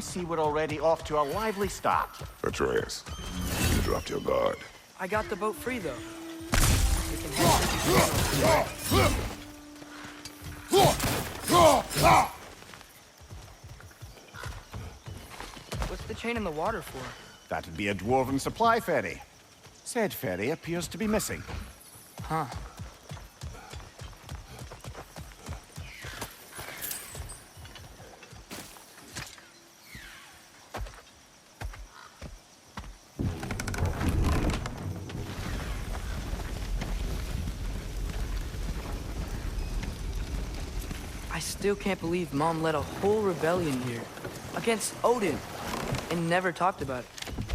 see we're already off to a lively start. Atreus, you dropped your guard. I got the boat free, though. We can head What's the chain in the water for? That'd be a dwarven supply ferry. Said ferry appears to be missing. Huh. I still can't believe Mom led a whole rebellion here against Odin and never talked about it.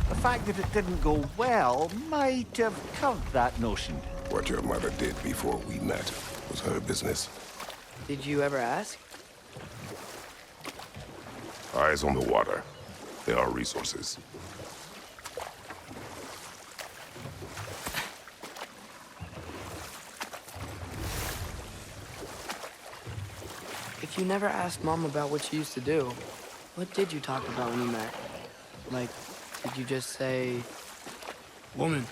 The fact that it didn't go well might have curved that notion. What your mother did before we met was her business. Did you ever ask? Eyes on the water. There are resources. If you never asked Mom about what she used to do, what did you talk about when you met? Like, did you just say, "Woman,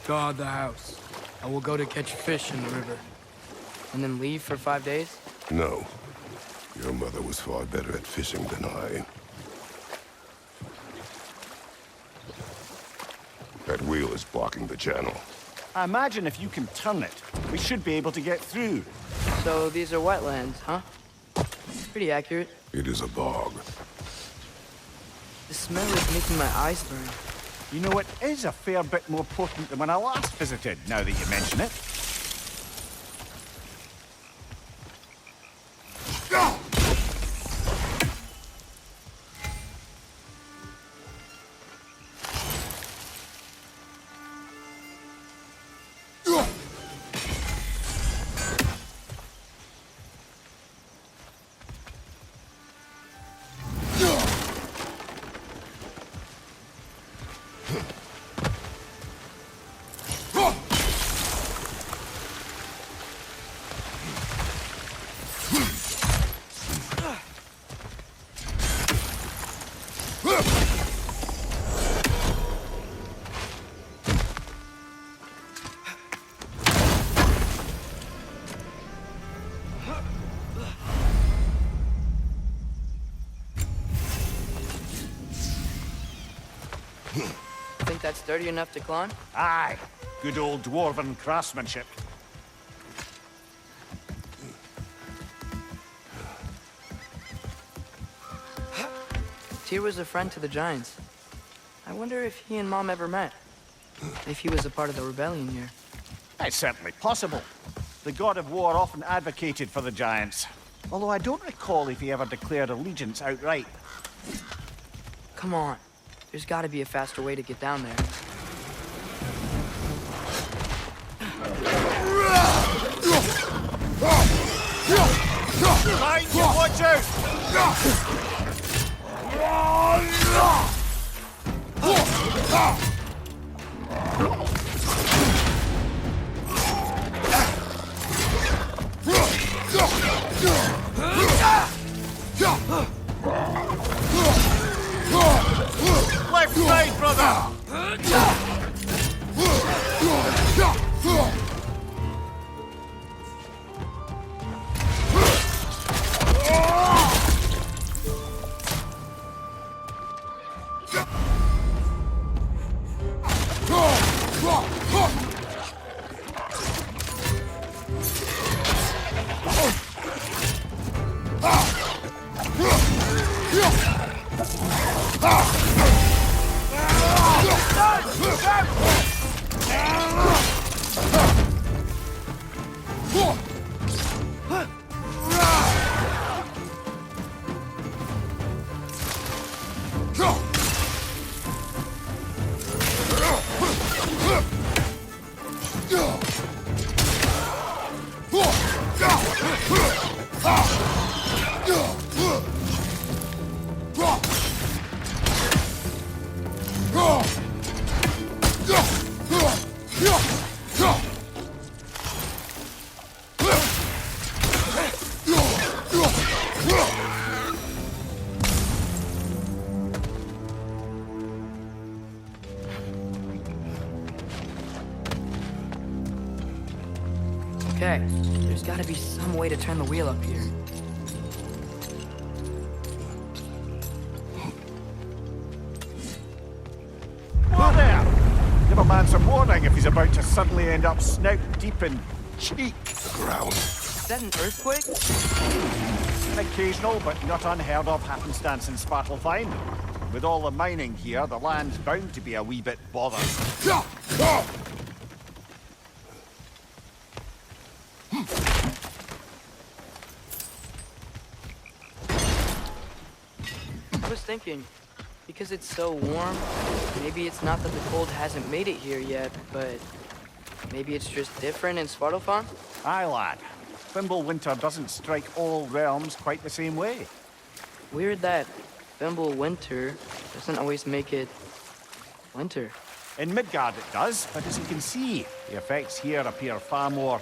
guard the house. I will go to catch fish in the river," and then leave for 5 days? No. Your mother was far better at fishing than I. That wheel is blocking the channel. I imagine if you can turn it, we should be able to get through. So these are wetlands, huh? Pretty accurate. It is a bog. The smell is making my eyes burn. You know, it is a fair bit more potent than when I last visited, now that you mention it. Think that's sturdy enough to climb? Aye, good old dwarven craftsmanship. Tyr was a friend to the Giants. I wonder if he and Mom ever met. If he was a part of the rebellion here. It's certainly possible. The god of war often advocated for the giants. Although I don't recall if he ever declared allegiance outright. Come on. There's got to be a faster way to get down there. Behind you, watch out! Left side, brother! Okay, there's gotta be some way to turn the wheel up here. Whoa there! Give a man some warning if he's about to suddenly end up snout deep in cheek. The ground. Is that an earthquake? An occasional but not unheard of happenstance in Svartalfheim. With all the mining here, the land's bound to be a wee bit bothered. I was thinking, because it's so warm, maybe it's not that the cold hasn't made it here yet, but maybe it's just different in Svartalfheim? Aye, lad. Thimble winter doesn't strike all realms quite the same way. Weird that Thimble winter doesn't always make it winter. In Midgard it does, but as you can see, the effects here appear far more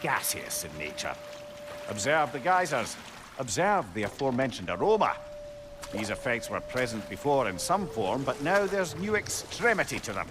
gaseous in nature. Observe the geysers. Observe the aforementioned aroma. These effects were present before in some form, but now there's new extremity to them.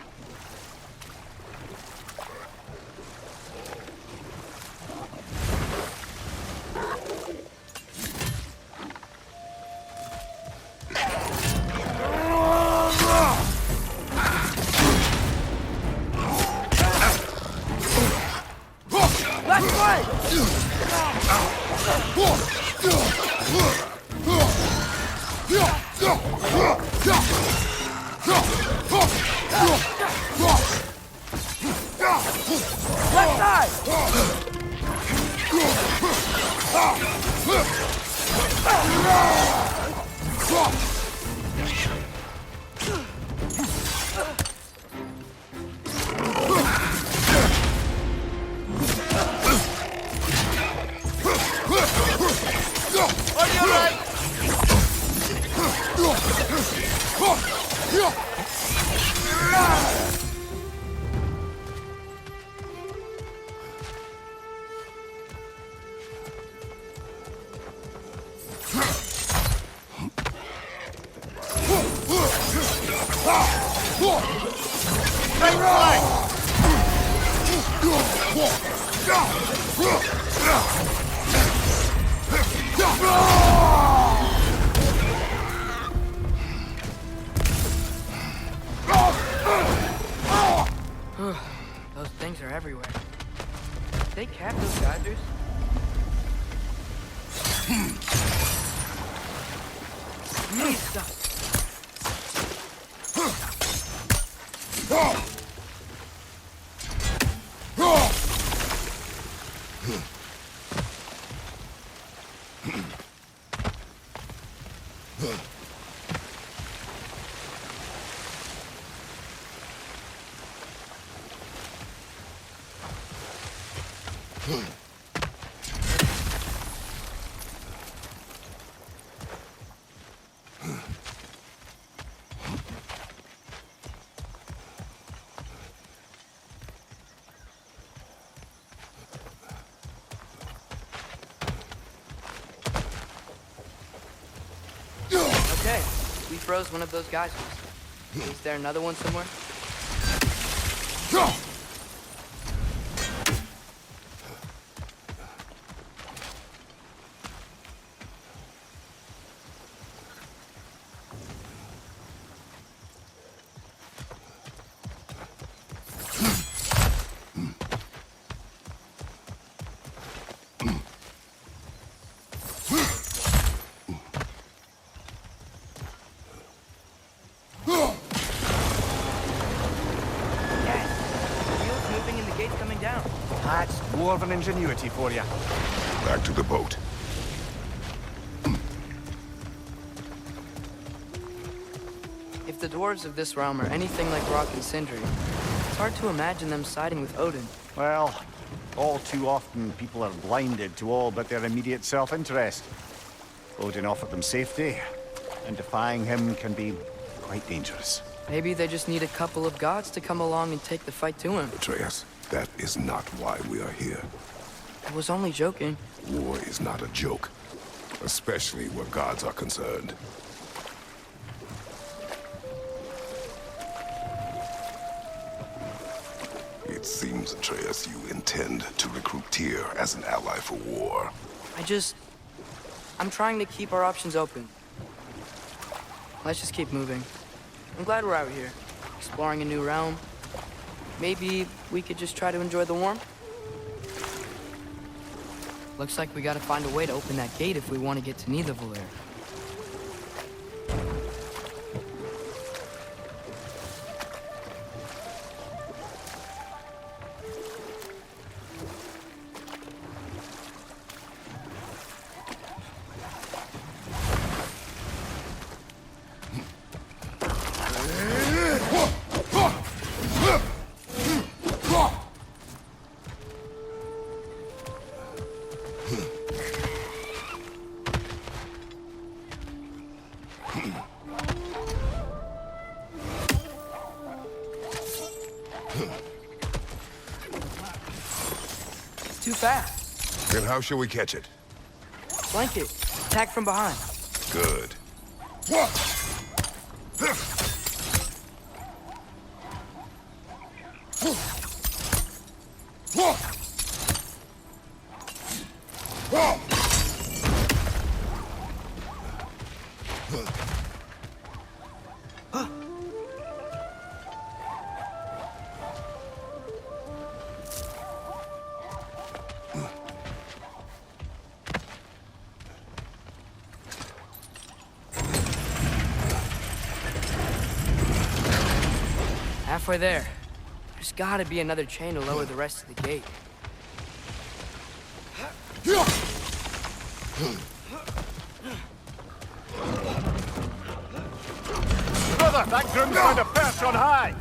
Those things are everywhere. Did they cap those geysers? Nice stuff. Okay, we froze one of those geysers. Is there another one somewhere? That's dwarven ingenuity for you. Back to the boat. If the dwarves of this realm are anything like Rock and Sindri, it's hard to imagine them siding with Odin. Well, all too often people are blinded to all but their immediate self-interest. Odin offered them safety, and defying him can be quite dangerous. Maybe they just need a couple of gods to come along and take the fight to him. Atreus, that is not why we are here. I was only joking. War is not a joke, especially where gods are concerned. It seems seems, Atreus, you intend to recruit Tyr as an ally for war. I'm trying to keep our options open. Let's just keep moving. I'm glad we're out here, exploring a new realm. Maybe we could just try to enjoy the warmth? Looks like we gotta find a way to open that gate if we want to get to Nidavellir. It's too fast. Then how shall we catch it? Flank it. Attack from behind. Good. Halfway there. There's gotta be another chain to lower the rest of the gate. Brother, that groom's found a perch on high!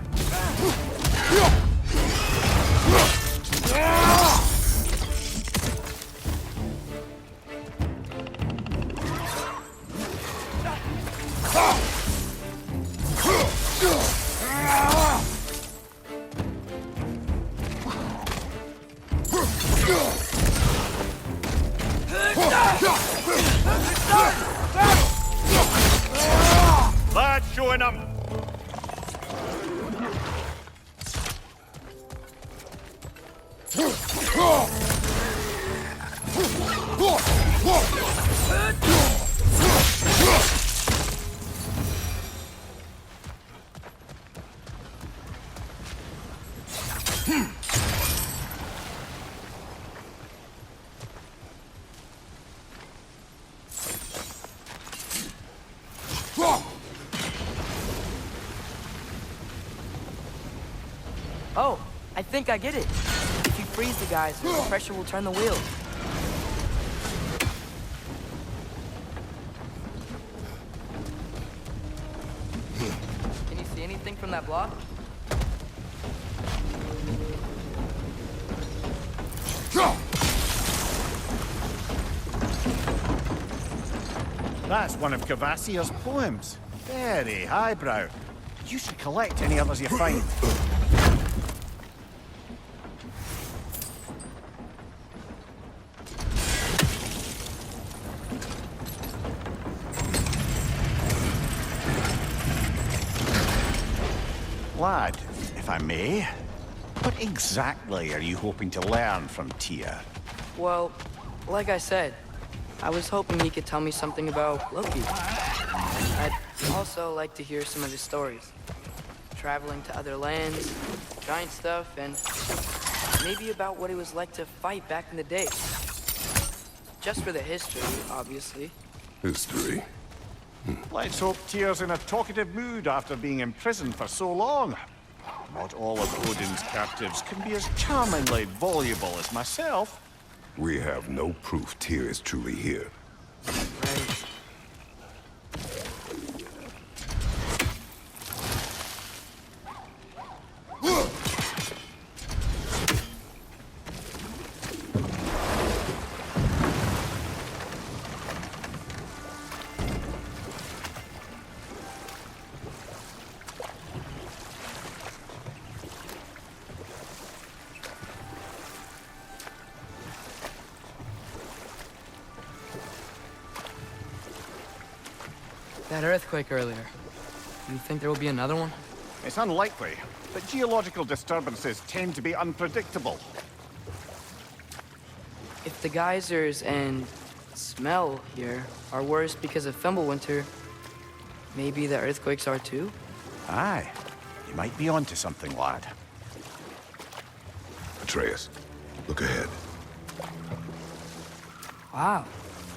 Lad, showing up! Oh, I think I get it. If you freeze the guys, the pressure will turn the wheel. Can you see anything from that block? That's one of Cavassia's poems. Very highbrow. You should collect any others you find. Lad, if I may, what exactly are you hoping to learn from Tyr? Well, like I said, I was hoping he could tell me something about Loki. I'd also like to hear some of his stories. Traveling to other lands, giant stuff, and maybe about what it was like to fight back in the day. Just for the history, obviously. History. Let's hope Tyr's in a talkative mood after being imprisoned for so long. Not all of Odin's captives can be as charmingly voluble as myself. We have no proof Tyr is truly here. Right. That earthquake earlier. Do you think there will be another one? It's unlikely, but geological disturbances tend to be unpredictable. If the geysers and smell here are worse because of Fimbulwinter, maybe the earthquakes are too? Aye, you might be onto something, lad. Atreus, look ahead. Wow,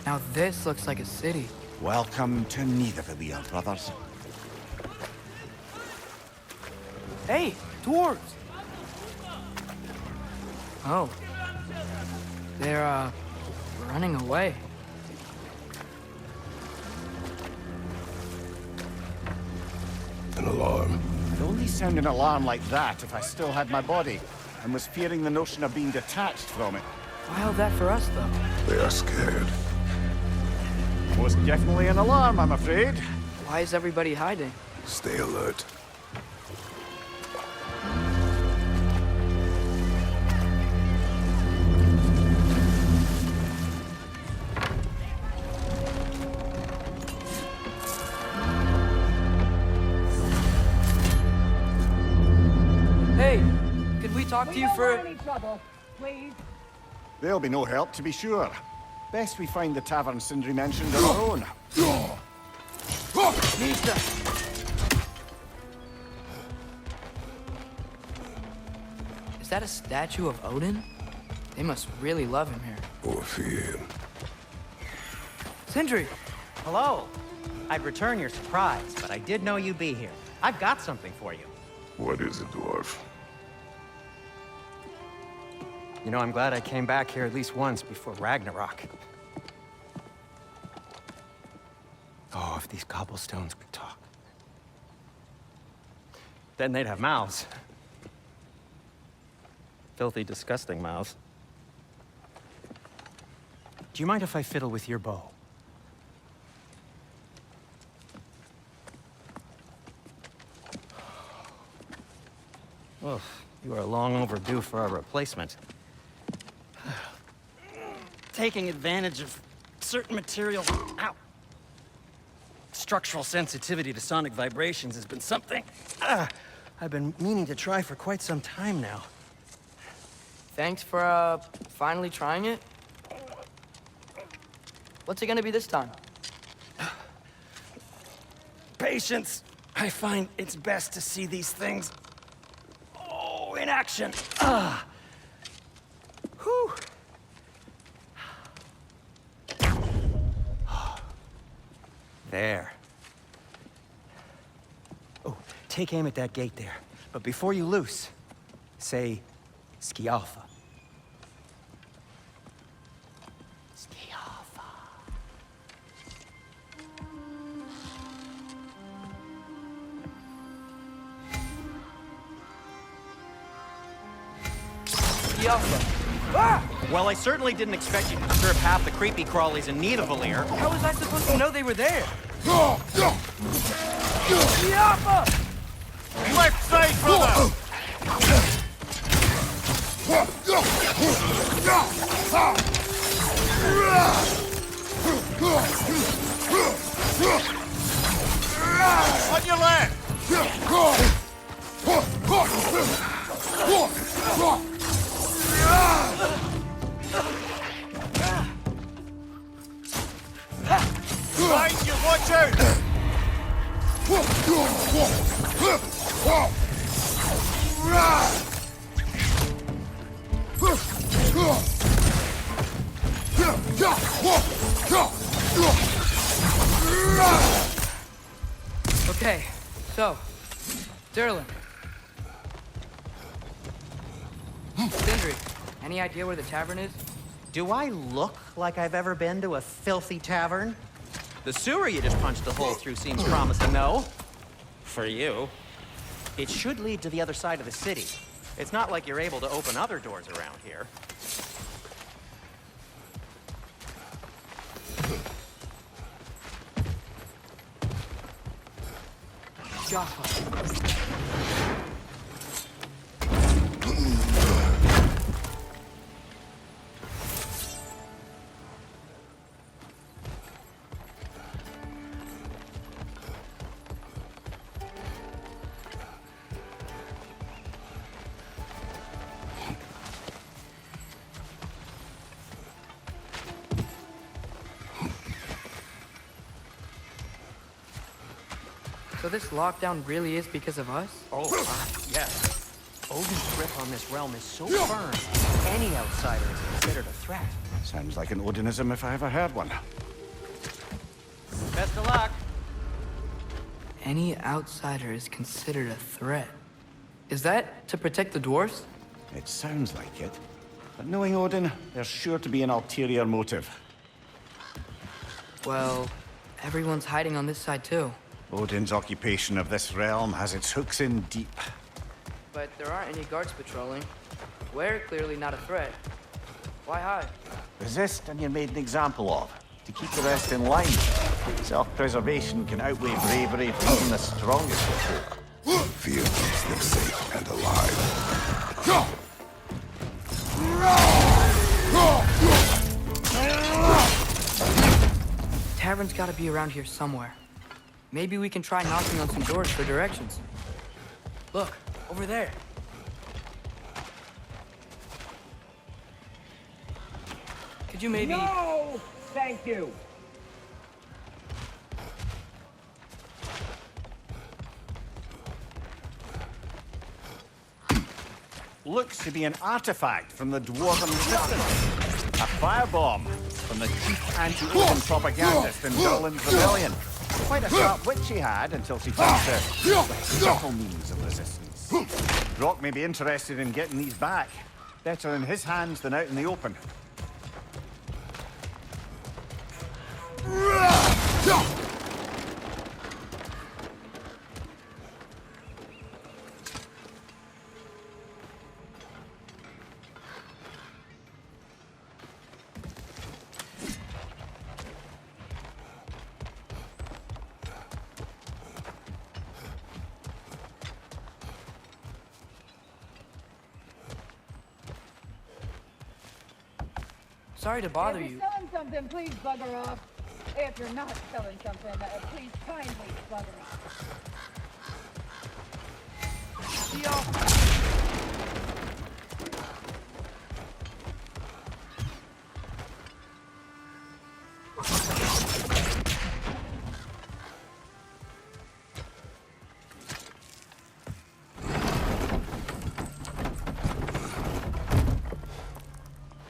now this looks like a city. Welcome to Nidavellir, brothers. Hey, dwarves! Oh. They're, running away. An alarm. I'd only sound an alarm like that if I still had my body, and was fearing the notion of being detached from it. Why all that for us, though? They are scared. Most definitely an alarm, I'm afraid. Why is everybody hiding? Stay alert. Hey, could we talk to you for... Any trouble, please? There'll be no help, to be sure. Best we find the tavern Sindri mentioned on our own. Nista! Is that a statue of Odin? They must really love him here. Or fear him. Sindri! Hello. I'd return your surprise, but I did know you'd be here. I've got something for you. What is it, dwarf? You know, I'm glad I came back here at least once before Ragnarok. Oh, if these cobblestones could talk. Then they'd have mouths. Filthy, disgusting mouths. Do you mind if I fiddle with your bow? Oh, you are long overdue for a replacement. Taking advantage of certain materials. Ow! Structural sensitivity to sonic vibrations has been something I've been meaning to try for quite some time now. Thanks for, finally trying it. What's it gonna be this time? Patience. I find it's best to see these things, in action. Whew. There. Oh, take aim at that gate there. But before you loose, say, Skialfa. Skialfa. Skialfa. Ah! Well, I certainly didn't expect you to disturb half the creepy crawlies in Nidavellir. How was I supposed to know they were there? Skialfa! Left side, brother! On your left! Behind you, watch out! Okay, so, Durlin. Sindri, any idea where the tavern is? Do I look like I've ever been to a filthy tavern? The sewer you just punched a hole through seems promising, though. For you. It should lead to the other side of the city. It's not like you're able to open other doors around here. Jaffa. So this lockdown really is because of us? Oh, yes. Odin's grip on this realm is so firm, any outsider is considered a threat. Sounds like an Odinism if I ever heard one. Best of luck. Any outsider is considered a threat. Is that to protect the dwarves? It sounds like it. But knowing Odin, there's sure to be an ulterior motive. Well, everyone's hiding on this side too. Odin's occupation of this realm has its hooks in deep. But there aren't any guards patrolling. We're clearly not a threat. Why hide? Resist and you're made an example of. To keep the rest in line. Self-preservation can outweigh bravery for even the strongest of folk. Fear keeps them safe and alive. Tavern's gotta be around here somewhere. Maybe we can try knocking on some doors for directions. Look, over there. Could you maybe... No! Thank you! Looks to be an artifact from the Dwarven Resistance. A firebomb from the chief anti-Odin propagandist in Durlin's rebellion. Quite a sharp wit she had until she turned to subtle means of resistance. Brock may be interested in getting these back. Better in his hands than out in the open. Sorry to bother If you. you're selling something, please bugger off. If you're not selling something, please kindly bugger off. See y'all.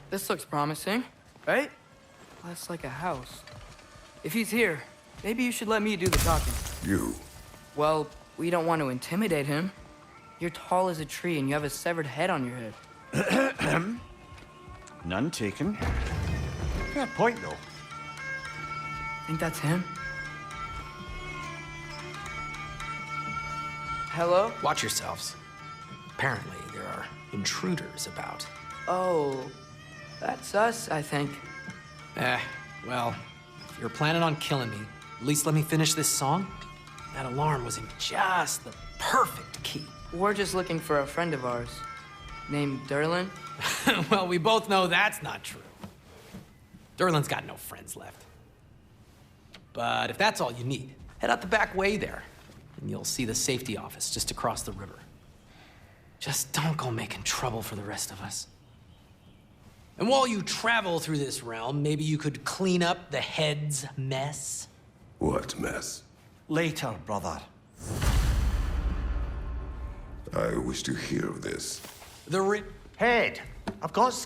This looks promising, right? That's like a house. If he's here, maybe you should let me do the talking. You. Well, we don't want to intimidate him. You're tall as a tree and you have a severed head on your head. None taken. Fair point, though. Think that's him? Hello? Watch yourselves. Apparently, there are intruders about. Oh, that's us, I think. Well, if you're planning on killing me, at least let me finish this song. That alarm was in just the perfect key. We're just looking for a friend of ours named Durlin. Well, we both know that's not true. Durlin's got no friends left. But if that's all you need, head out the back way there, and you'll see the safety office just across the river. Just don't go making trouble for the rest of us. And while you travel through this realm, maybe you could clean up the head's mess? What mess? Later, brother. I wish to hear of this. Head! I've got...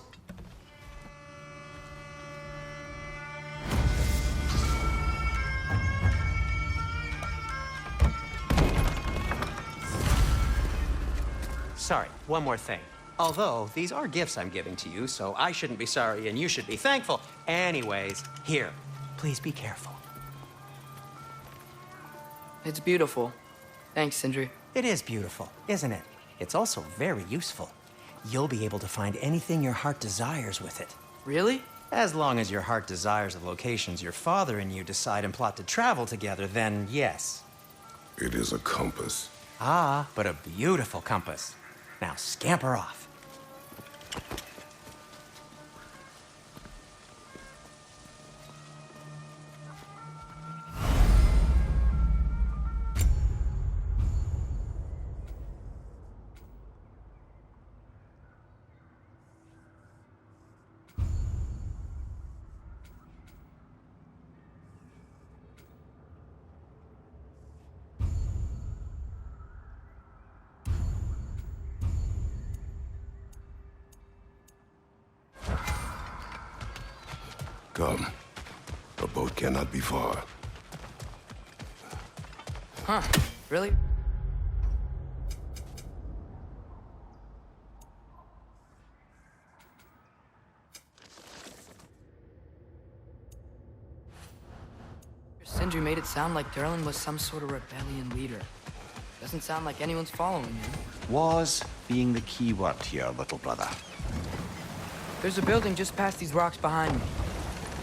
Sorry, one more thing. Although, these are gifts I'm giving to you, so I shouldn't be sorry and you should be thankful. Anyways, here, please be careful. It's beautiful. Thanks, Sindri. It is beautiful, isn't it? It's also very useful. You'll be able to find anything your heart desires with it. Really? As long as your heart desires the locations your father and you decide and plot to travel together, then yes. It is a compass. Ah, but a beautiful compass. Now scamper off. Come. A boat cannot be far. Huh, really? Sindri made it sound like Durlin was some sort of rebellion leader. Doesn't sound like anyone's following him. Was being the key word here, little brother. There's a building just past these rocks behind me.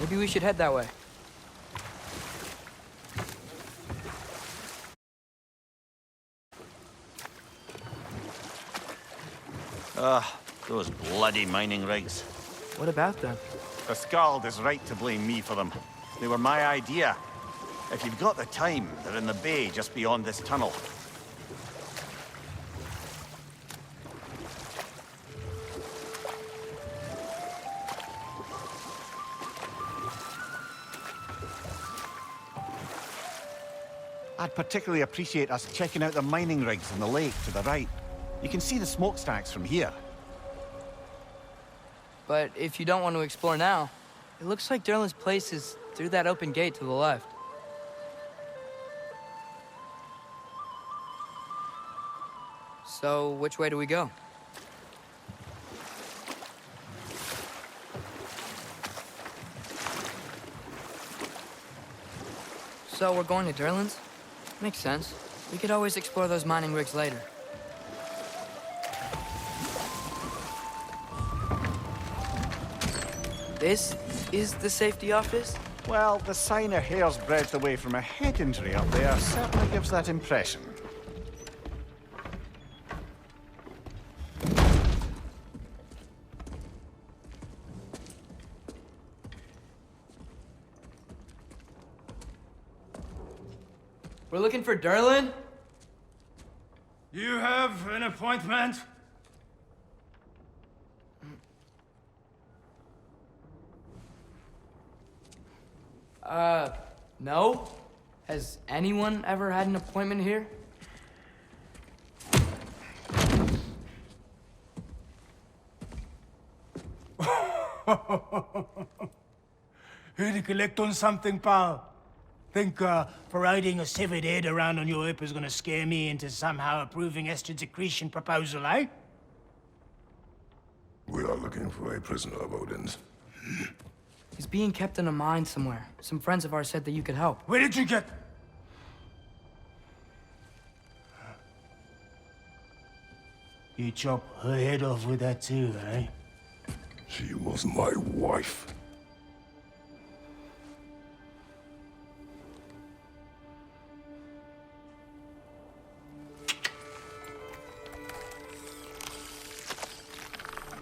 Maybe we should head that way. Those bloody mining rigs. What about them? The Skald is right to blame me for them. They were my idea. If you've got the time, they're in the bay just beyond this tunnel. I'd particularly appreciate us checking out the mining rigs in the lake to the right. You can see the smokestacks from here. But if you don't want to explore now, it looks like Durlin's place is through that open gate to the left. So, which way do we go? So, we're going to Durlin's? Makes sense. We could always explore those mining rigs later. This is the safety office? Well, the sign a hair's breadth away from a head injury up there certainly gives that impression. We're looking for Durlin? You have an appointment? No? Has anyone ever had an appointment here? Here to collect on something, pal? Think, parading a severed head around on your hip is gonna scare me into somehow approving Esther's accretion proposal, eh? We are looking for a prisoner of Odin's. He's being kept in a mine somewhere. Some friends of ours said that you could help. Where did you get... You chop her head off with that too, eh? She was my wife.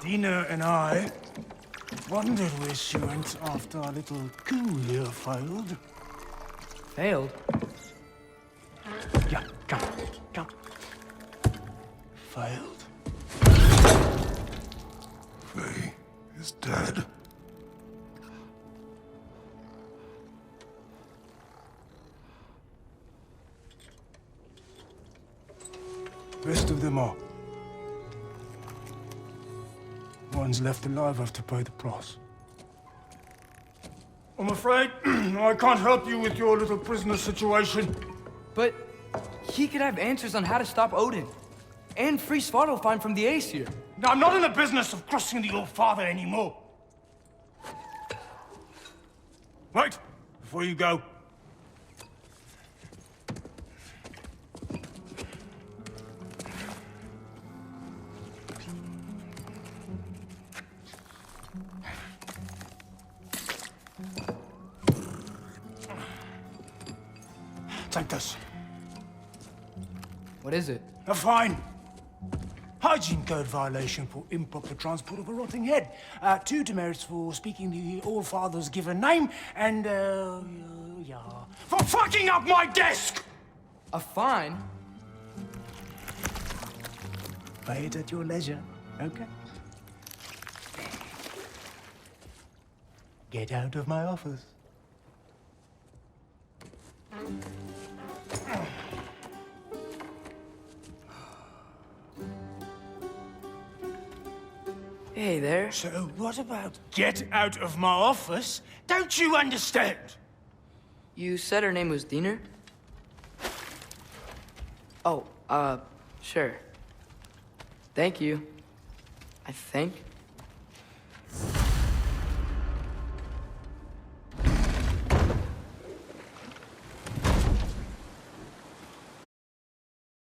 Dina and I wondered where she went after our little coup here failed. Failed? Yeah, come. Failed. Faye is dead. Rest of them are. One's left alive have to pay the price. I'm afraid I can't help you with your little prisoner situation. But he could have answers on how to stop Odin. And free Svartalfheim from the Aesir. I'm not in the business of crossing the old father anymore. Right, before you go. Take this. What is it? A fine. Hygiene code violation for improper transport of a rotting head. 2 demerits for speaking the All-Father's given name, and, yeah, for fucking up my desk! A fine? Pay it at your leisure, okay? Get out of my office. Hey, Hey there. So what about get out of my office? Don't you understand? You said her name was Diener? Oh, sure. Thank you. I think.